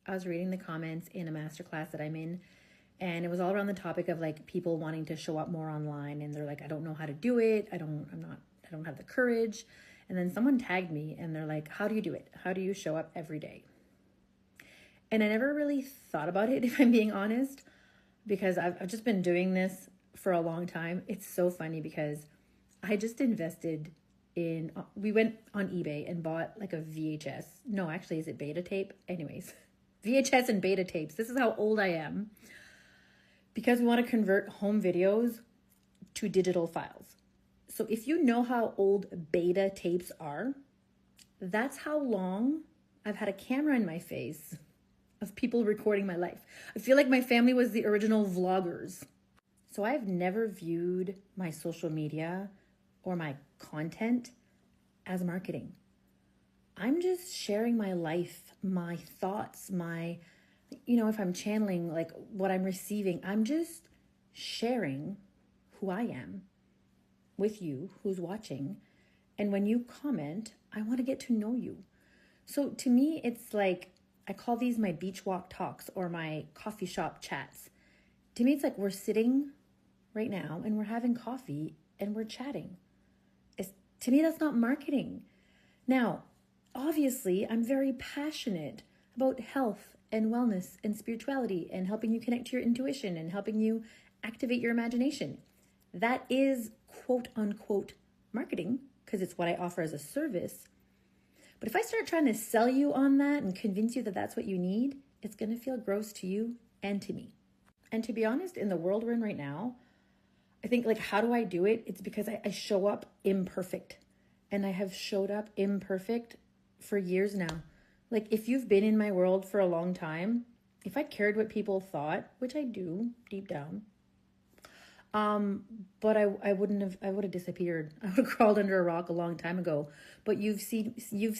I was reading the comments in a masterclass that I'm in, and it was all around the topic of like people wanting to show up more online, and they're like, I don't know how to do it. I don't have the courage. And then someone tagged me and they're like, how do you do it? How do you show up every day? And I never really thought about it, if I'm being honest, because I've just been doing this for a long time. It's so funny because I just invested in, we went on eBay and bought like a VHS. No, actually, is it beta tape? Anyways, VHS and beta tapes. This is how old I am, because we want to convert home videos to digital files. So if you know how old beta tapes are, that's how long I've had a camera in my face of people recording my life. I feel like my family was the original vloggers. So I've never viewed my social media or my content as marketing. I'm just sharing my life, my thoughts, if I'm channeling like what I'm receiving, I'm just sharing who I am with you who's watching. And when you comment, I want to get to know you. So to me, it's like, I call these my beach walk talks or my coffee shop chats. To me, it's like we're sitting right now and we're having coffee and we're chatting. To me, that's not marketing. Now, obviously, I'm very passionate about health and wellness and spirituality and helping you connect to your intuition and helping you activate your imagination. That is quote unquote marketing because it's what I offer as a service. But if I start trying to sell you on that and convince you that that's what you need, it's going to feel gross to you and to me. And to be honest, in the world we're in right now, I think like, how do I do it? It's because I show up imperfect, and I have showed up imperfect for years now. Like if you've been in my world for a long time, if I cared what people thought, which I do deep down, but I would have disappeared. I would have crawled under a rock a long time ago. But you've seen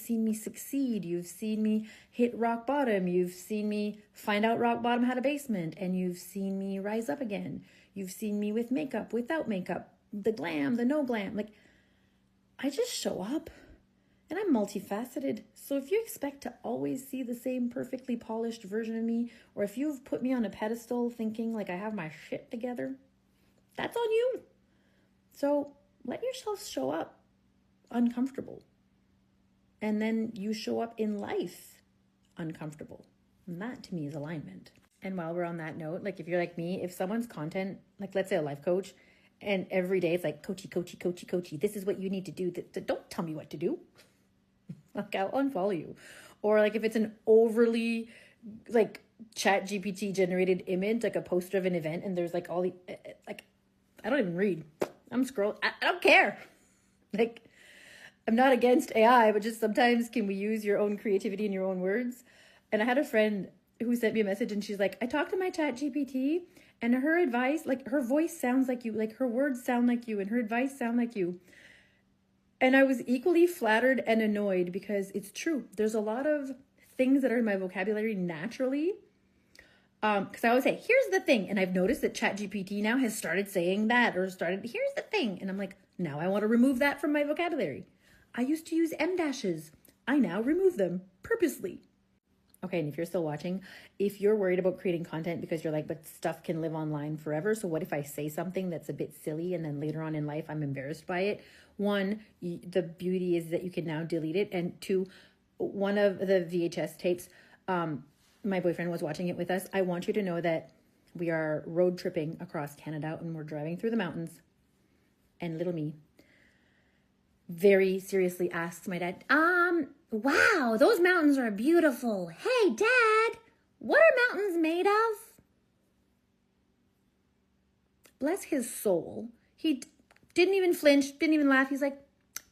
me succeed. You've seen me hit rock bottom. You've seen me find out rock bottom had a basement, and you've seen me rise up again. You've seen me with makeup, without makeup, the glam, the no glam. Like I just show up, and I'm multifaceted. So if you expect to always see the same perfectly polished version of me, or if you've put me on a pedestal thinking like I have my shit together, that's on you. So let yourself show up uncomfortable. And then you show up in life uncomfortable. And that to me is alignment. And while we're on that note, like if you're like me, if someone's content, like let's say a life coach, and every day it's like, coachy, this is what you need to do. Don't tell me what to do. Like I'll unfollow you. Or like if it's an overly like chat GPT generated image, like a poster of an event, and there's like all the, like, I don't even read. I'm scrolling. I don't care. Like, I'm not against AI, but just sometimes can we use your own creativity in your own words? And I had a friend who sent me a message and she's like, I talked to my chat GPT and her advice, like her voice sounds like you, like her words sound like you and her advice sound like you. And I was equally flattered and annoyed because it's true. There's a lot of things that are in my vocabulary naturally. Because I always say, here's the thing. And I've noticed that ChatGPT now has started saying that or here's the thing. And I'm like, now I want to remove that from my vocabulary. I used to use M dashes. I now remove them purposely. Okay, and if you're still watching, if you're worried about creating content because you're like, but stuff can live online forever. So what if I say something that's a bit silly and then later on in life I'm embarrassed by it? One, the beauty is that you can now delete it. And two, one of the VHS tapes, my boyfriend was watching it with us. I want you to know that we are road tripping across Canada and we're driving through the mountains. And little me very seriously asks my dad, wow, those mountains are beautiful. Hey, Dad, what are mountains made of? Bless his soul. He didn't even flinch, didn't even laugh. He's like,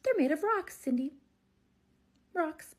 they're made of rocks, Cindy. Rocks.